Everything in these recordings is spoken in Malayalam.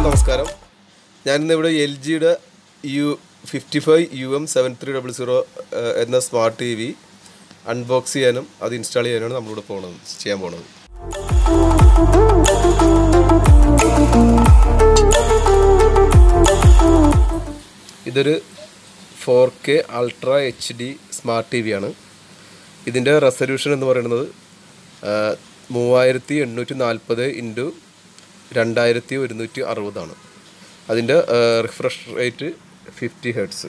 നമസ്കാരം. ഞാനിന്നിവിടെ LGയുടെ UM7300 എന്ന സ്മാർട്ട് TV അൺബോക്സ് ചെയ്യാനും അത് ഇൻസ്റ്റാൾ ചെയ്യാനാണ് നമ്മളിവിടെ ചെയ്യാൻ പോണത്. ഇതൊരു 4K ultra HD smart TV ആണ്. ഇതിൻ്റെ റെസൊല്യൂഷൻ എന്ന് പറയുന്നത് 3840 × 2160 ആണ്. അതിൻ്റെ റിഫ്രഷ് റേറ്റ് 50 Hz.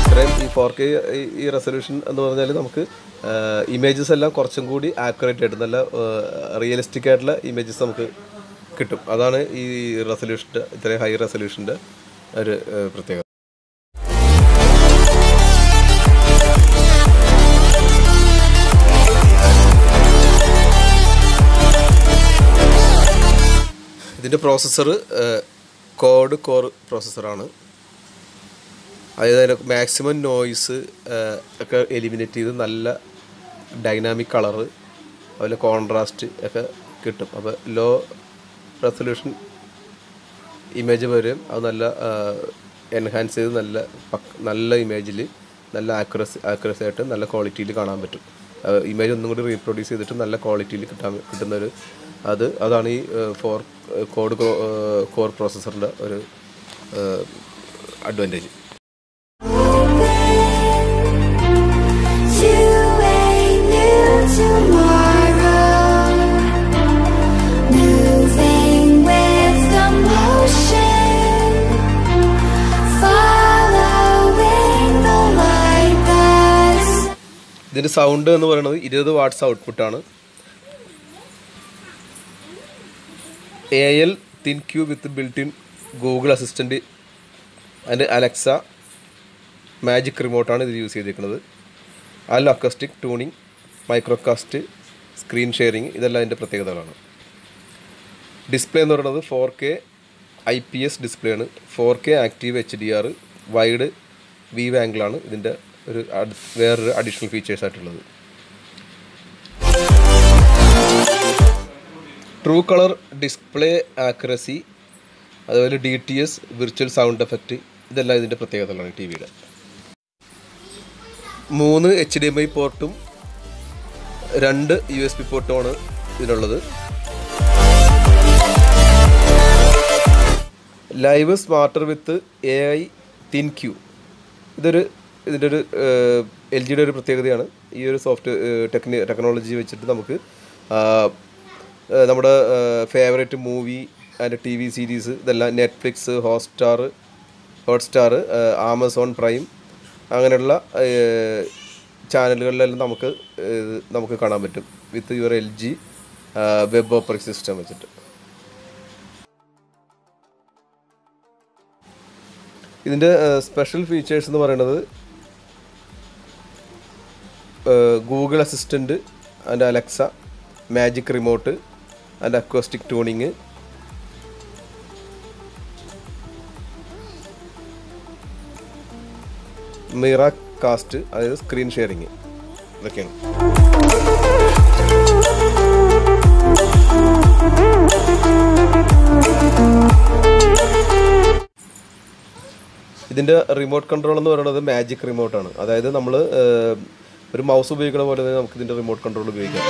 ഇത്രയും ഈ 4K ഈ റെസൊല്യൂഷൻ എന്ന് പറഞ്ഞാൽ നമുക്ക് ഇമേജസ് എല്ലാം കുറച്ചും കൂടി ആക്യുറേറ്റ് ആയിട്ട് നല്ല റിയലിസ്റ്റിക് ആയിട്ടുള്ള ഇമേജസ് നമുക്ക് കിട്ടും. അതാണ് ഈ റെസൊല്യൂഷൻ്റെ ഇത്രയും ഹൈ റെസൊല്യൂഷൻ്റെ ഒരു പ്രത്യേകത. ഇതിൻ്റെ പ്രോസസ്സർ കോഡ് കോർ പ്രോസസ്സറാണ്. അതായത് മാക്സിമം നോയ്സ് ഒക്കെ എലിമിനേറ്റ് ചെയ്ത് നല്ല ഡൈനാമിക് കളറ് അതുപോലെ കോൺട്രാസ്റ്റ് ഒക്കെ കിട്ടും. അപ്പോൾ ലോ റെസൊല്യൂഷൻ ഇമേജ് വരും. അത് നല്ല എൻഹാൻസ് ചെയ്ത് നല്ല ഇമേജിൽ നല്ല ആക്യുറസി ആയിട്ട് നല്ല ക്വാളിറ്റിയിൽ കാണാൻ പറ്റും. ഇമേജ് ഒന്നും കൂടി റീപ്രൊഡ്യൂസ് ചെയ്തിട്ട് നല്ല ക്വാളിറ്റിയിൽ കിട്ടുന്നൊരു അതാണ് ഈ കോഡ് കോർ പ്രോസസ്സറിൻ്റെ ഒരു അഡ്വാൻറ്റേജ്. ഇതിൻ്റെ സൗണ്ട് എന്ന് പറയുന്നത് 20 വാട്ട്സ് ഔട്ട്പുട്ടാണ്. AL ThinQ with built in Google assistant and Alexa magic റിമോട്ടാണ് ഇത് യൂസ് ചെയ്തിരിക്കുന്നത്. Acoustic tuning, Miracast, screen sharing ഇതെല്ലാം ഇതിൻ്റെ പ്രത്യേകതകളാണ്. ഡിസ്പ്ലേ എന്ന് പറയുന്നത് 4K IPS ഡിസ്പ്ലേ ആണ്. 4K active HDR wide view ആംഗിളാണ് ഇതിൻ്റെ വേറൊരു അഡീഷണൽ ഫീച്ചേഴ്സ് ആയിട്ടുള്ളത്. ട്രൂ കളർ ഡിസ്പ്ലേ ആക്യുറസി, അതുപോലെ DTS വിർച്വൽ സൗണ്ട് എഫക്റ്റ് ഇതെല്ലാം ഇതിൻ്റെ പ്രത്യേകതകളാണ് TVയുടെ. 3 HDMI പോർട്ടും 2 USB പോർട്ടുമാണ് ഇതിനുള്ളത്. ലൈവ് സ്മാർട്ടർ വിത്ത് AI തിൻ ക്യൂ ഇതിൻ്റെ ഒരു LGയുടെ ഒരു പ്രത്യേകതയാണ്. ഈ ഒരു ടെക്നോളജി വെച്ചിട്ട് നമുക്ക് നമ്മുടെ favourite movie and TV series ഇതെല്ലാം നെറ്റ്ഫ്ലിക്സ്, ഹോട്ട്സ്റ്റാർ, ആമസോൺ പ്രൈം അങ്ങനെയുള്ള ചാനലുകളിലെല്ലാം നമുക്ക് കാണാൻ പറ്റും with your LG web operating system വെച്ചിട്ട്. ഇതിൻ്റെ സ്പെഷ്യൽ ഫീച്ചേഴ്സ് എന്ന് പറയുന്നത് Google assistant and Alexa magic remote and acoustic tuning, Miracast അതായത് സ്ക്രീൻ ഷെയറിങ് ഇതൊക്കെയാണ്. ഇതിൻ്റെ റിമോട്ട് കൺട്രോൾ എന്ന് പറയുന്നത് മാജിക് റിമോട്ടാണ്. അതായത് നമ്മൾ ഒരു മൗസ് ഉപയോഗിക്കുന്ന പോലെ തന്നെ നമുക്ക് ഇതിൻ്റെ റിമോട്ട് കൺട്രോൾ ഉപയോഗിക്കാം.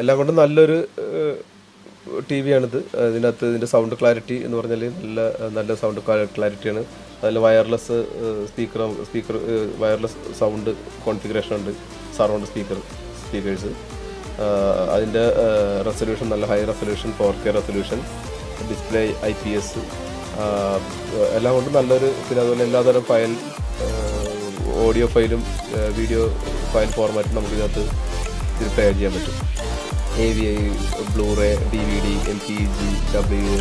എല്ലാം കൊണ്ടും നല്ലൊരു ടി വിയാണിത്. ഇതിൻ്റെ സൗണ്ട് ക്ലാരിറ്റി എന്ന് പറഞ്ഞാൽ നല്ല സൗണ്ട് ക്ലാരിറ്റിയാണ്. അതിൽ വയർലെസ് വയർലെസ് സൗണ്ട് കോൺഫിഗറേഷൻ ഉണ്ട്. Surround speakers. അതിൻ്റെ റെസൊല്യൂഷൻ നല്ല high resolution, 4K resolution, display IPS, എല്ലാം കൊണ്ടും നല്ലൊരു. പിന്നെ അതുപോലെ എല്ലാതരം ഫയൽ, ഓഡിയോ ഫയലും വീഡിയോ ഫയൽ ഫോർമാറ്റും നമുക്കിതിനകത്ത് പ്ലേ ചെയ്യാൻ പറ്റും. AVI, blue ray, DVD, MPEG, W,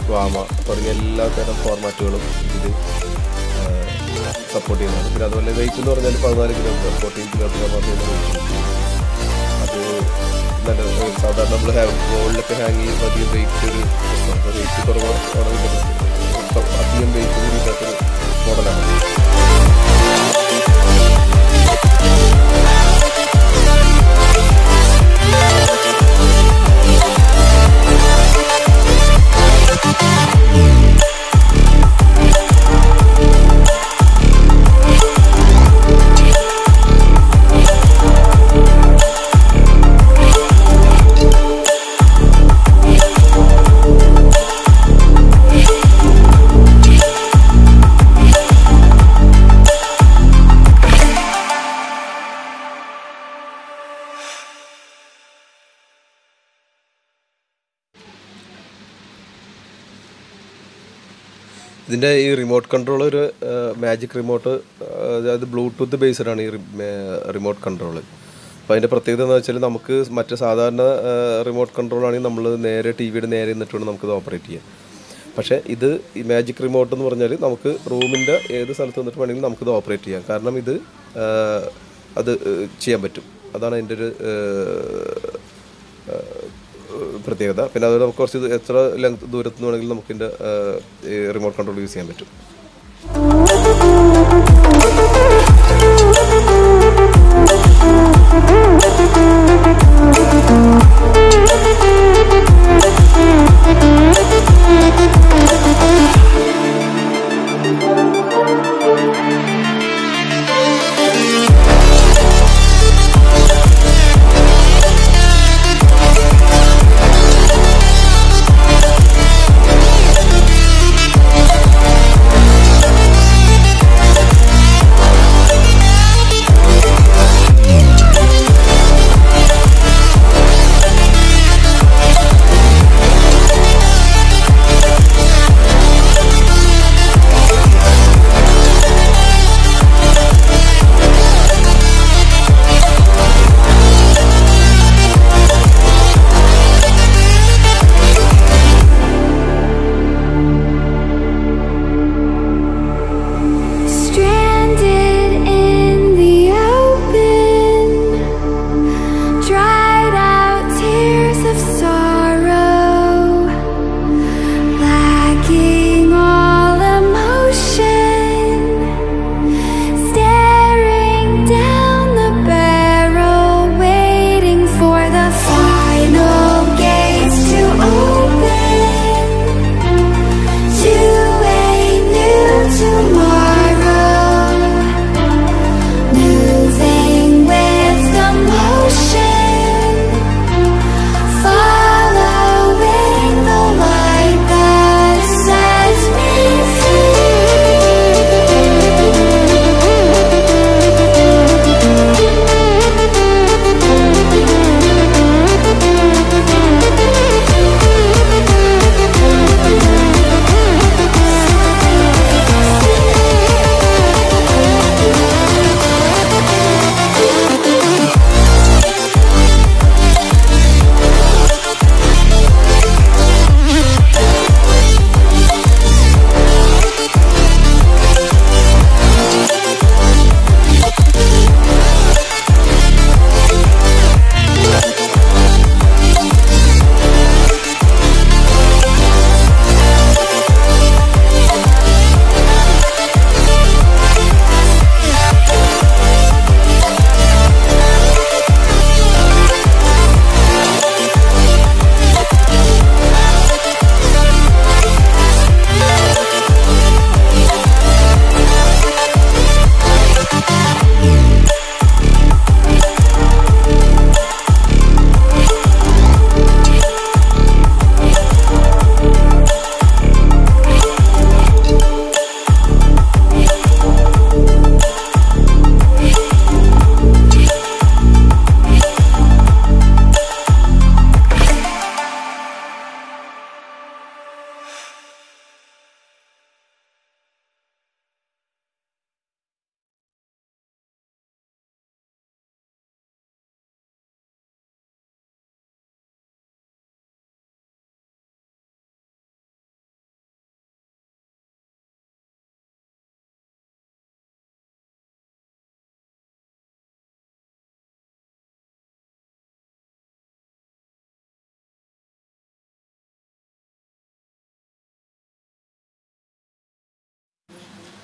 വാമ തുടങ്ങിയ എല്ലാ തരം ഫോർമാറ്റുകളും ഇതിൽ സപ്പോർട്ട് ചെയ്യുന്നതാണ്. പിന്നെ അതുപോലെ വെയിറ്റ് എന്ന് പറഞ്ഞാൽ 14 കിലോഗ്രാം, 14 കിലോഗ്രാം. അത് നല്ല സാധാരണ നമ്മൾ ഗോൾഡിലൊക്കെ ഹാങ് ചെയ്യുമ്പോൾ അധികം വെയിറ്റ് കുറവാണെങ്കിൽ അധികം വെയിറ്റ് കൂടിയില്ലാത്തൊരു മോഡലാണ്. ഇതിൻ്റെ ഈ റിമോട്ട് കൺട്രോൾ ഒരു മാജിക് റിമോട്ട്, അതായത് ബ്ലൂടൂത്ത് ബേസ്ഡാണ് ഈ റിമോട്ട് കൺട്രോൾ. അപ്പോൾ അതിൻ്റെ പ്രത്യേകത എന്ന് വെച്ചാൽ നമുക്ക് മറ്റ് സാധാരണ റിമോട്ട് കൺട്രോൾ ആണെങ്കിൽ നമ്മൾ നേരെ ടിവിയുടെ നേരെ നിന്നിട്ട് വേണം നമുക്കിത് ഓപ്പറേറ്റ് ചെയ്യാം. പക്ഷേ ഇത് ഈ മാജിക് റിമോട്ട് എന്ന് പറഞ്ഞാൽ നമുക്ക് റൂമിൻ്റെ ഏത് സ്ഥലത്ത് നിന്നിട്ട് വേണമെങ്കിലും നമുക്കിത് ഓപ്പറേറ്റ് ചെയ്യാം. കാരണം ഇത് അത് ചെയ്യാൻ പറ്റും. അതാണ് അതിൻ്റെ ഒരു പ്രത്യേകത. പിന്നെ അതുപോലെ നമുക്ക് കുറച്ച് എത്ര ദൂരത്ത് നിന്ന് വേണമെങ്കിലും നമുക്കിതിൻ്റെ റിമോട്ട് കൺട്രോൾ യൂസ് ചെയ്യാൻ പറ്റും.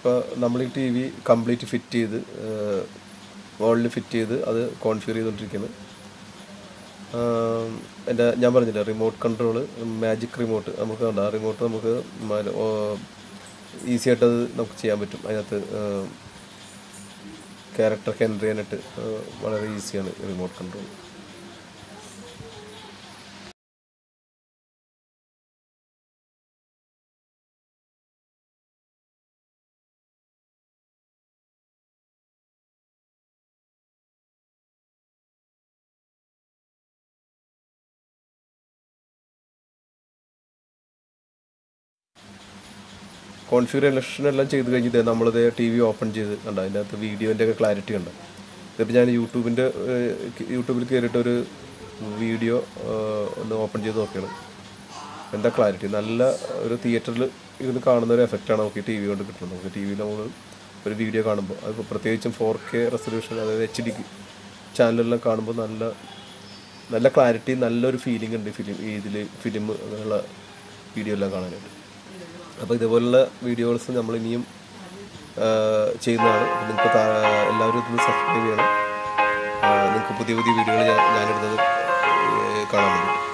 ഇപ്പോൾ നമ്മൾ ഈ ടി വി കംപ്ലീറ്റ് ഫിറ്റ് ചെയ്ത് വാളിൽ ഫിറ്റ് ചെയ്ത് അത് കോൺഫിഗർ ചെയ്തുകൊണ്ടിരിക്കുന്നത്. ഞാൻ പറഞ്ഞില്ലേ റിമോട്ട് കൺട്രോൾ, മാജിക് റിമോട്ട് നമുക്ക് കണ്ട ആ റിമോട്ട് നമുക്ക് ഈസി ആയിട്ട് അത് നമുക്ക് ചെയ്യാൻ പറ്റും. അതിനകത്ത് ക്യാരക്ടറൊക്കെ എൻ്റർ ചെയ്യാനായിട്ട് വളരെ ഈസിയാണ് റിമോട്ട് കൺട്രോൾ. കോൺഫിഗറേഷൻ എല്ലാം ചെയ്ത് കഴിഞ്ഞിട്ട് നമ്മളിത് ടി വി ഓപ്പൺ ചെയ്ത് കണ്ട അതിൻ്റെ അകത്ത് വീഡിയോൻ്റെ ഒക്കെ ക്ലാരിറ്റി ഉണ്ട്. ഇതിപ്പോൾ ഞാൻ യൂട്യൂബിൽ കയറിയിട്ടൊരു വീഡിയോ ഒന്ന് ഓപ്പൺ ചെയ്ത് നോക്കിയാണ്. എന്താ ക്ലാരിറ്റി, നല്ല ഒരു തിയേറ്ററിൽ ഇരുന്ന് കാണുന്ന ഒരു എഫക്റ്റാണ് നമുക്ക് ഈ ടി വി കൊണ്ട് കിട്ടുന്നത്. നമുക്ക് ടി വിയിൽ നമ്മൾ ഒരു വീഡിയോ കാണുമ്പോൾ അത് പ്രത്യേകിച്ചും 4K റെസൊല്യൂഷൻ, അതായത് HD ചാനലെല്ലാം കാണുമ്പോൾ നല്ല ക്ലാരിറ്റി, നല്ലൊരു ഫീലിംഗ് ഉണ്ട് ഫിലിം അങ്ങനെയുള്ള വീഡിയോ എല്ലാം കാണാനായിട്ട്. അപ്പോൾ ഇതുപോലുള്ള വീഡിയോസ് നമ്മൾ ഇനിയും ചെയ്യുന്നതാണ്. നിങ്ങൾക്ക് എല്ലാവരും ഇതൊന്ന് സബ്സ്ക്രൈബ് ചെയ്യണം. നിങ്ങൾക്ക് പുതിയ വീഡിയോകൾ ഞാനിടുന്നത് കാണാൻ പറ്റും.